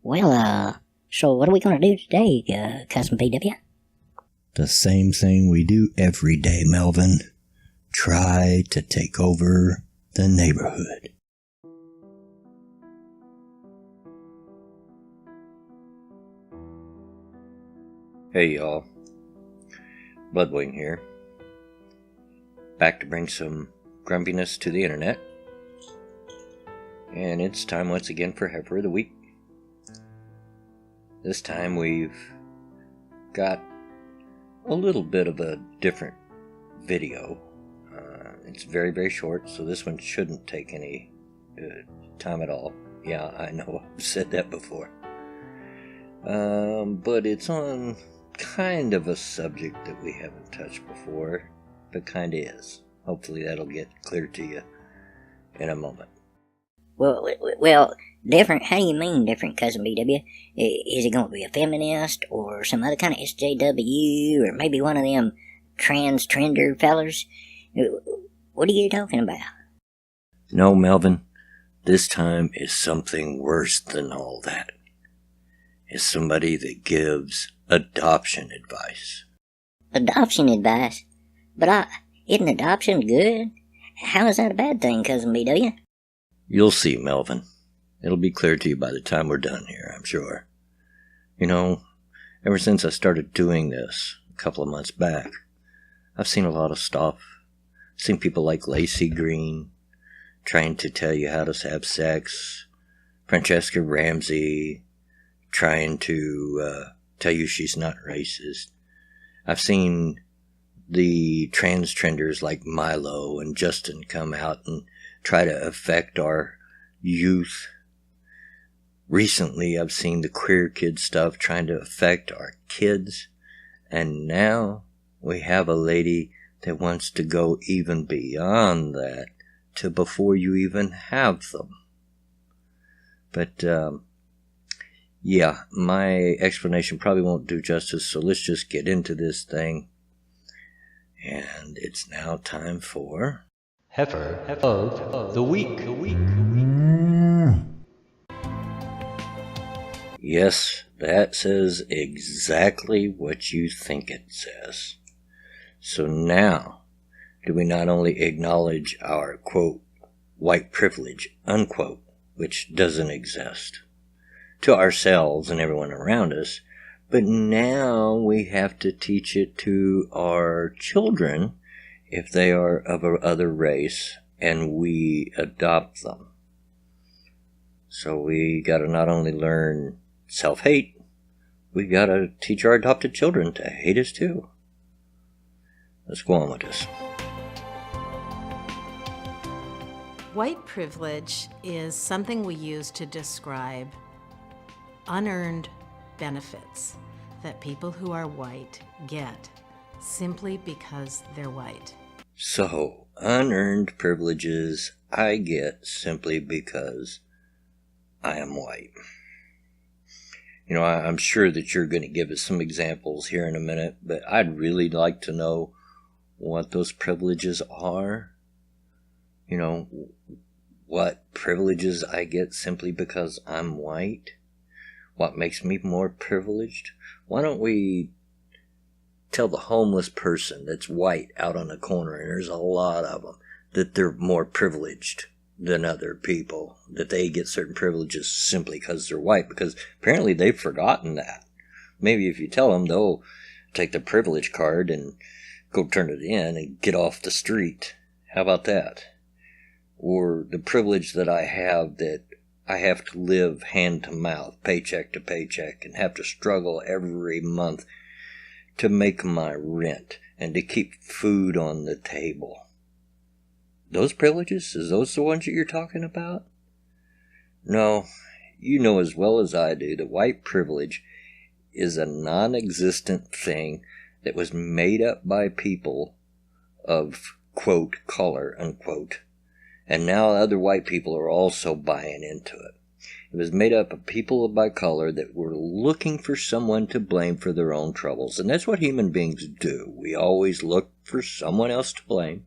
Well, so what are we gonna do today, Cousin PW? The same thing we do every day, Melvin. Try to take over the neighborhood. Hey y'all, Bloodwing here. Back to bring some grumpiness to the internet. And it's time once again for Heifer of the Week. This time we've got a little bit of a different video. It's very, very short, so this one shouldn't take any time at all. Yeah, I know, I've said that before. But it's on kind of a subject that we haven't touched before, but kind of is. Hopefully that'll get clear to you in a moment. Well, different? How do you mean different, Cousin BW? Is it gonna be a feminist, or some other kind of SJW, or maybe one of them trans-trender fellers? What are you talking about? No, Melvin, this time is something worse than all that. It's somebody that gives adoption advice. Adoption advice? But isn't adoption good? How is that a bad thing, Cousin BW? You'll see, Melvin. It'll be clear to you by the time we're done here, I'm sure. You know, ever since I started doing this a couple of months back, I've seen a lot of stuff. I've seen people like Lacey Green trying to tell you how to have sex, Francesca Ramsey trying to tell you she's not racist. I've seen the trans trenders like Milo and Justin come out and try to affect our youth. Recently, I've seen the queer kid stuff trying to affect our kids. And now we have a lady that wants to go even beyond that to before you even have them. But, yeah, my explanation probably won't do justice, so let's just get into this thing. And it's now time for Heifer of the Week. Yes, that says exactly what you think it says. So now, do we not only acknowledge our, quote, white privilege, unquote, which doesn't exist, to ourselves and everyone around us, but now we have to teach it to our children if they are of another race and we adopt them. So we gotta not only learn self-hate, we gotta teach our adopted children to hate us too. Let's go on with this. White privilege is something we use to describe unearned benefits that people who are white get simply because they're white. So, unearned privileges I get simply because I am white. You know, I'm sure that you're going to give us some examples here in a minute, but I'd really like to know what those privileges are. You know, what privileges I get simply because I'm white. What makes me more privileged? Why don't we tell the homeless person that's white out on the corner, and there's a lot of them, that they're more privileged than other people, that they get certain privileges simply because they're white, because apparently they've forgotten that. Maybe if you tell them, they'll take the privilege card and go turn it in and get off the street. How about that? Or the privilege that I have to live hand to mouth, paycheck to paycheck, and have to struggle every month to make my rent and to keep food on the table. Those privileges, is those the ones that you're talking about? No, you know as well as I do that white privilege is a non-existent thing that was made up by people of, quote, color, unquote. And now other white people are also buying into it. It was made up of people by color that were looking for someone to blame for their own troubles. And that's what human beings do. We always look for someone else to blame.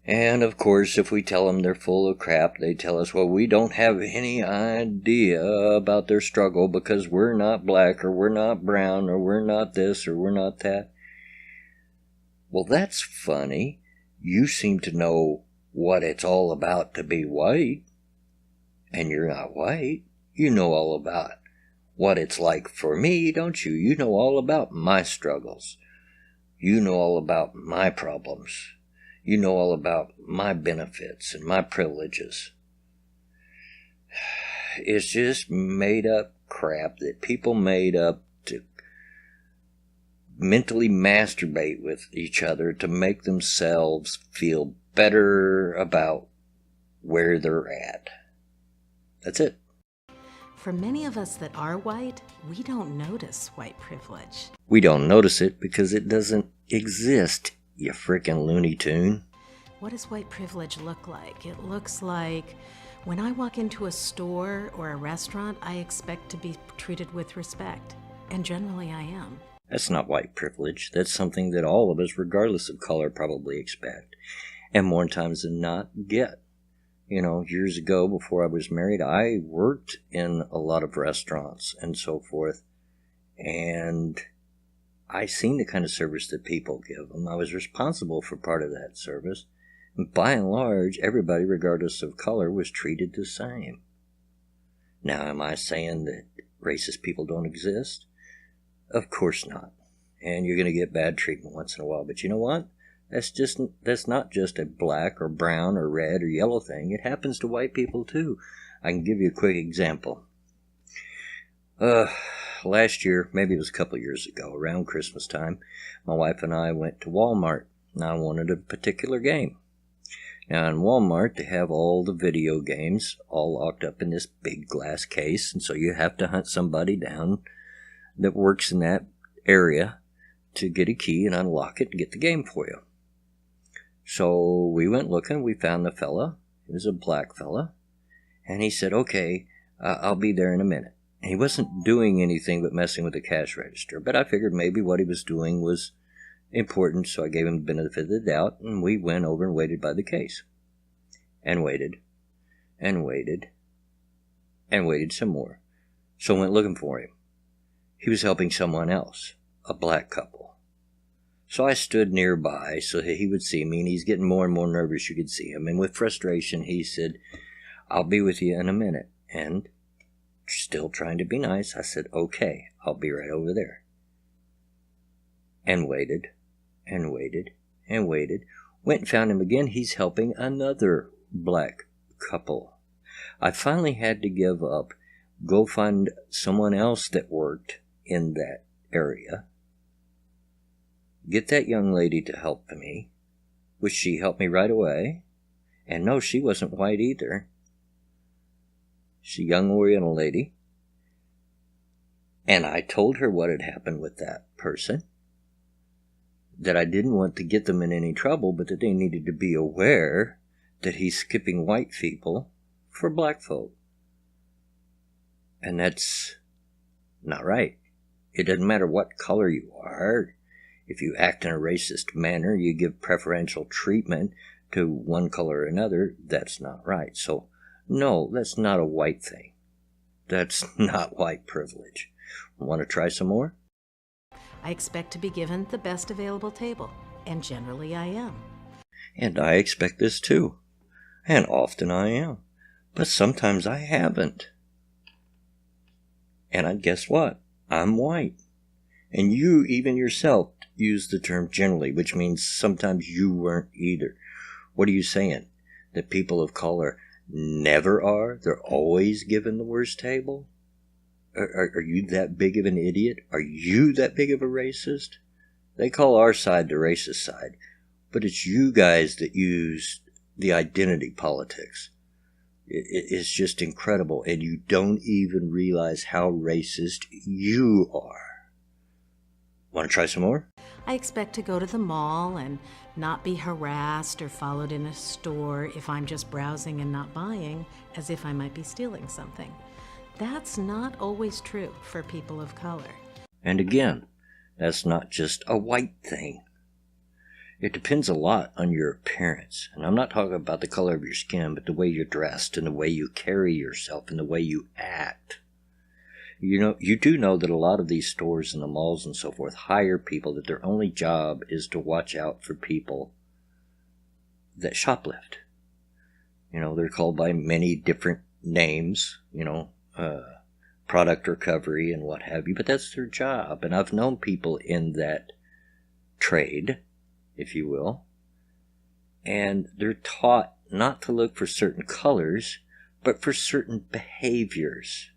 And of course, if we tell them they're full of crap, they tell us, well, we don't have any idea about their struggle because we're not black, or we're not brown, or we're not this, or we're not that. Well, that's funny. You seem to know what it's all about to be white, and you're not white. You know all about what it's like for me, don't you? You know all about my struggles. You know all about my problems. You know all about my benefits and my privileges. It's just made up crap that people made up to mentally masturbate with each other to make themselves feel better about where they're at. That's it. For many of us that are white, we don't notice white privilege. We don't notice it because it doesn't exist, you frickin' Looney Tune. What does white privilege look like? It looks like when I walk into a store or a restaurant, I expect to be treated with respect. And generally I am. That's not white privilege. That's something that all of us, regardless of color, probably expect. And more times than not, get. You know, years ago, before I was married, I worked in a lot of restaurants and so forth. And I seen the kind of service that people give them. I was responsible for part of that service. And by and large, everybody, regardless of color, was treated the same. Now, am I saying that racist people don't exist? Of course not. And you're going to get bad treatment once in a while. But you know what? That's not just a black or brown or red or yellow thing. It happens to white people too. I can give you a quick example. Last year, maybe it was a couple of years ago, around Christmas time, my wife and I went to Walmart. Now I wanted a particular game. Now in Walmart, they have all the video games all locked up in this big glass case, and so you have to hunt somebody down that works in that area to get a key and unlock it and get the game for you. So we went looking, we found the fella. He was a black fella, and he said, okay, I'll be there in a minute. And he wasn't doing anything but messing with the cash register, but I figured maybe what he was doing was important, so I gave him the benefit of the doubt, and we went over and waited by the case. And waited, and waited, and waited some more. So I went looking for him. He was helping someone else, a black couple. So I stood nearby so that he would see me, and he's getting more and more nervous. You could see him. And with frustration, he said, I'll be with you in a minute. And still trying to be nice, I said, okay, I'll be right over there. And waited, and waited, and waited. Went and found him again. He's helping another black couple. I finally had to give up, go find someone else that worked in that area, get that young lady to help me, which she helped me right away. And no, she wasn't white either. She's a young Oriental lady. And I told her what had happened with that person, that I didn't want to get them in any trouble, but that they needed to be aware that he's skipping white people for black folk. And that's not right. It doesn't matter what color you are. If you act in a racist manner, you give preferential treatment to one color or another, that's not right. So, no, that's not a white thing. That's not white privilege. Want to try some more? I expect to be given the best available table, and generally I am. And I expect this too. And often I am. But sometimes I haven't. And guess what? I'm white. And you, even yourself, use the term generally, which means sometimes you weren't either. What are you saying? That people of color never are? They're always given the worst table? Are you that big of an idiot? Are you that big of a racist? They call our side the racist side, but it's you guys that use the identity politics. It's just incredible, and you don't even realize how racist you are. Want to try some more? I expect to go to the mall and not be harassed or followed in a store if I'm just browsing and not buying, as if I might be stealing something. That's not always true for people of color. And again, that's not just a white thing. It depends a lot on your appearance. And I'm not talking about the color of your skin, but the way you're dressed and the way you carry yourself and the way you act. You do know that a lot of these stores and the malls and so forth hire people that their only job is to watch out for people that shoplift. They're called by many different names, product recovery and what have you, but that's their job. And I've known people in that trade, if you will, and they're taught not to look for certain colors, but for certain behaviors.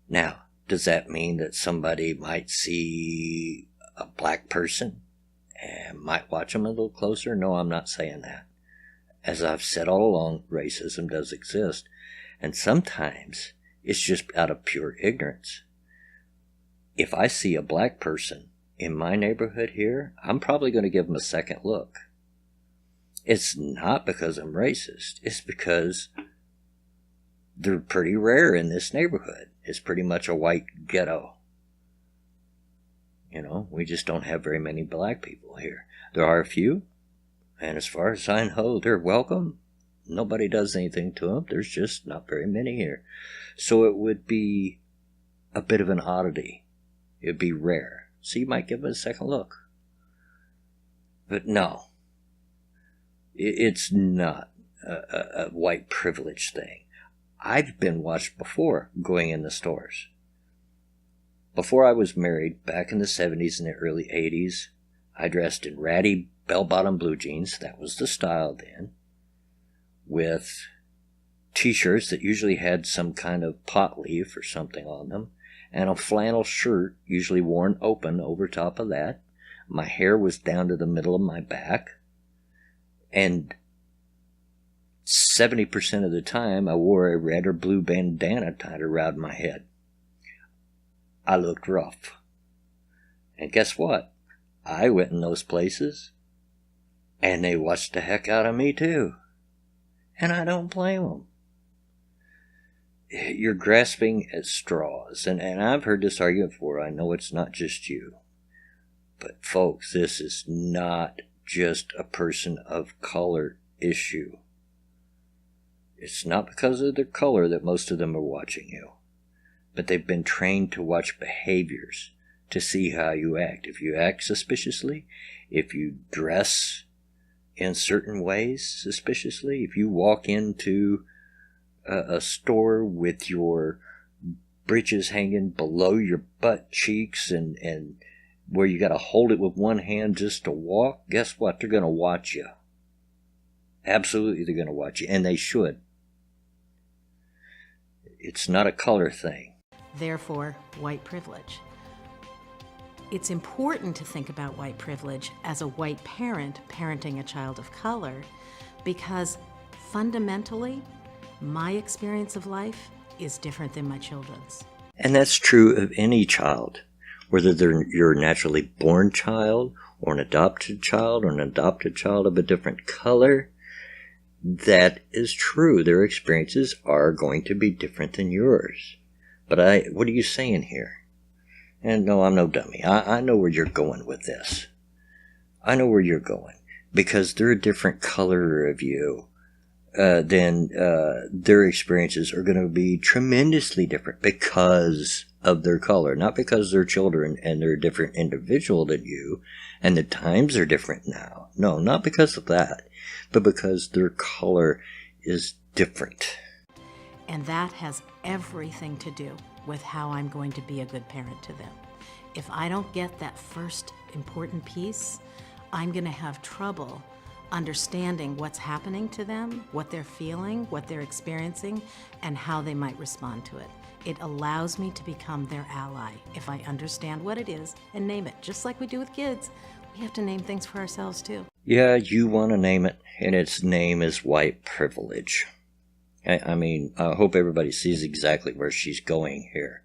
Now, does that mean that somebody might see a black person and might watch them a little closer? No, I'm not saying that. As I've said all along, racism does exist, and sometimes it's just out of pure ignorance. If I see a black person in my neighborhood here, I'm probably going to give them a second look. It's not because I'm racist. It's because they're pretty rare in this neighborhood. It's pretty much a white ghetto. We just don't have very many black people here. There are a few, and as far as I know, they're welcome. Nobody does anything to them. There's just not very many here. So it would be a bit of an oddity. It would be rare. So you might give it a second look. But no, it's not a white privilege thing. I've been watched before going in the stores. Before I was married, back in the 70s and the early 80s, I dressed in ratty bell-bottom blue jeans. That was the style then. With t-shirts that usually had some kind of pot leaf or something on them, and a flannel shirt, usually worn open over top of that. My hair was down to the middle of my back, and 70% of the time I wore a red or blue bandana tied around my head. I looked rough. And guess what? I went in those places, and they watched the heck out of me too. And I don't blame them. You're grasping at straws, and I've heard this argument before. I know it's not just you. But folks, this is not just a person of color issue. It's not because of their color that most of them are watching you. But they've been trained to watch behaviors, to see how you act. If you act suspiciously, if you dress in certain ways suspiciously, if you walk into a store with your breeches hanging below your butt cheeks and where you got to hold it with one hand just to walk, guess what? They're going to watch you. Absolutely, they're going to watch you, and they should. It's not a color thing. Therefore, white privilege. It's important to think about white privilege as a white parent parenting a child of color, because fundamentally, my experience of life is different than my children's. And that's true of any child, whether they're your naturally born child or an adopted child of a different color. That is true. Their experiences are going to be different than yours. But what are you saying here? And no, I'm no dummy. I know where you're going with this. I know where you're going. Because they're a different color of you, then their experiences are going to be tremendously different because of their color. Not because they're children and they're a different individual than you, and the times are different now. No, not because of that, but because their color is different. And that has everything to do with how I'm going to be a good parent to them. If I don't get that first important piece, I'm going to have trouble understanding what's happening to them, what they're feeling, what they're experiencing, and how they might respond to it. It allows me to become their ally if I understand what it is and name it. Just like we do with kids, we have to name things for ourselves too. Yeah, you want to name it, and its name is white privilege. I mean, I hope everybody sees exactly where she's going here.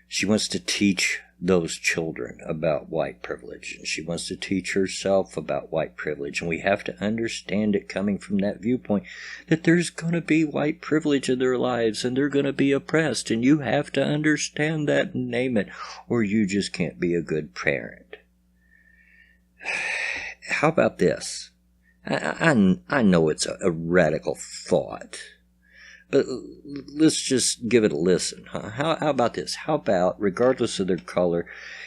She wants to teach those children about white privilege, and she wants to teach herself about white privilege, and we have to understand it coming from that viewpoint, that there's going to be white privilege in their lives, and they're going to be oppressed, and you have to understand that and name it, or you just can't be a good parent. how about this? I know it's a radical thought, but let's just give it a listen. Huh? How about this? How about, regardless of their color,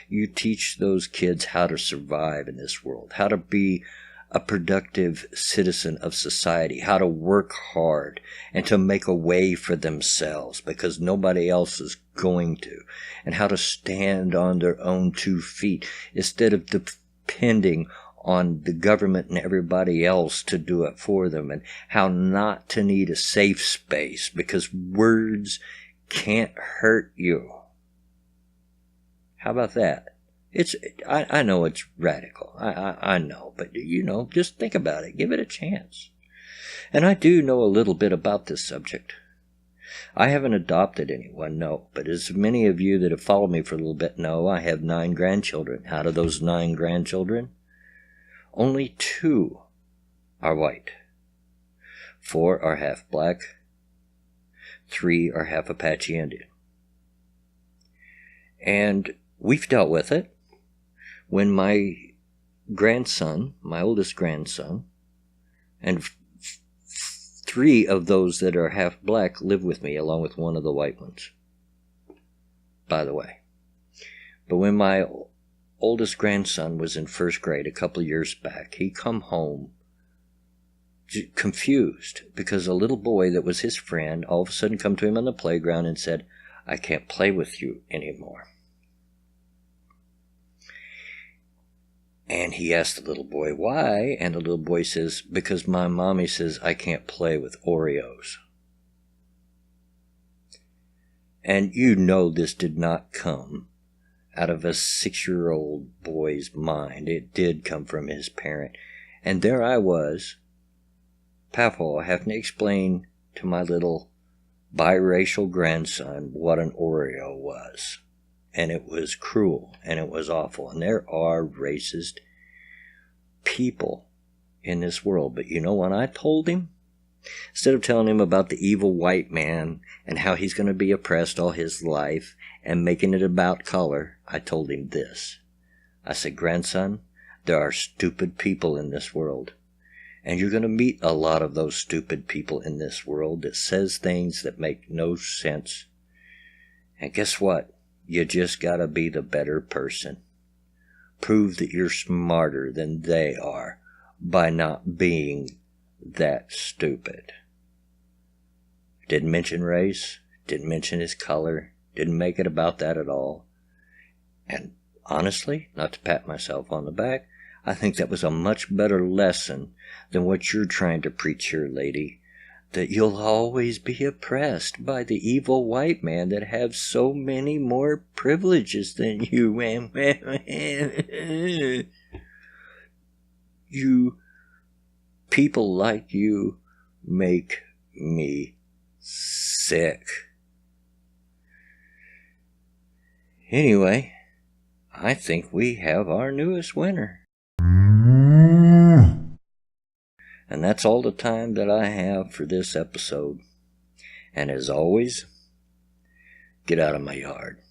you teach those kids how to survive in this world, how to be a productive citizen of society, how to work hard and to make a way for themselves because nobody else is going to, and how to stand on their own 2 feet instead of depending on the government and everybody else to do it for them, and how not to need a safe space because words can't hurt you. How about that? I know it's radical. I know, but just think about it. Give it a chance. And I do know a little bit about this subject. I haven't adopted anyone, no, but as many of you that have followed me for a little bit know, I have 9 grandchildren. Out of those 9 grandchildren, only 2 are white. 4 are half black. 3 are half Apache Indian. And we've dealt with it. When my grandson, my oldest grandson, and 3 of those that are half black live with me along with 1 of the white ones, by the way. But when my oldest grandson was in 1st grade a couple of years back, he come home confused because a little boy that was his friend all of a sudden come to him on the playground and said, "I can't play with you anymore." And he asked the little boy why, and the little boy says, "Because my mommy says I can't play with Oreos." And this did not come out of a 6-year-old boy's mind. It did come from his parent. And there I was, Papa, having to explain to my little biracial grandson what an Oreo was. And it was cruel, and it was awful. And there are racist people in this world. But when I told him, instead of telling him about the evil white man and how he's going to be oppressed all his life and making it about color, I told him this. I said, "Grandson, there are stupid people in this world. And you're going to meet a lot of those stupid people in this world that says things that make no sense. And guess what? You just gotta be the better person. Prove that you're smarter than they are by not being that stupid." Didn't mention race, didn't mention his color, didn't make it about that at all. And honestly, not to pat myself on the back, I think that was a much better lesson than what you're trying to preach here, lady. That you'll always be oppressed by the evil white man that have so many more privileges than you. You people like you make me sick. Anyway, I think we have our newest winner. And that's all the time that I have for this episode. And as always, get out of my yard.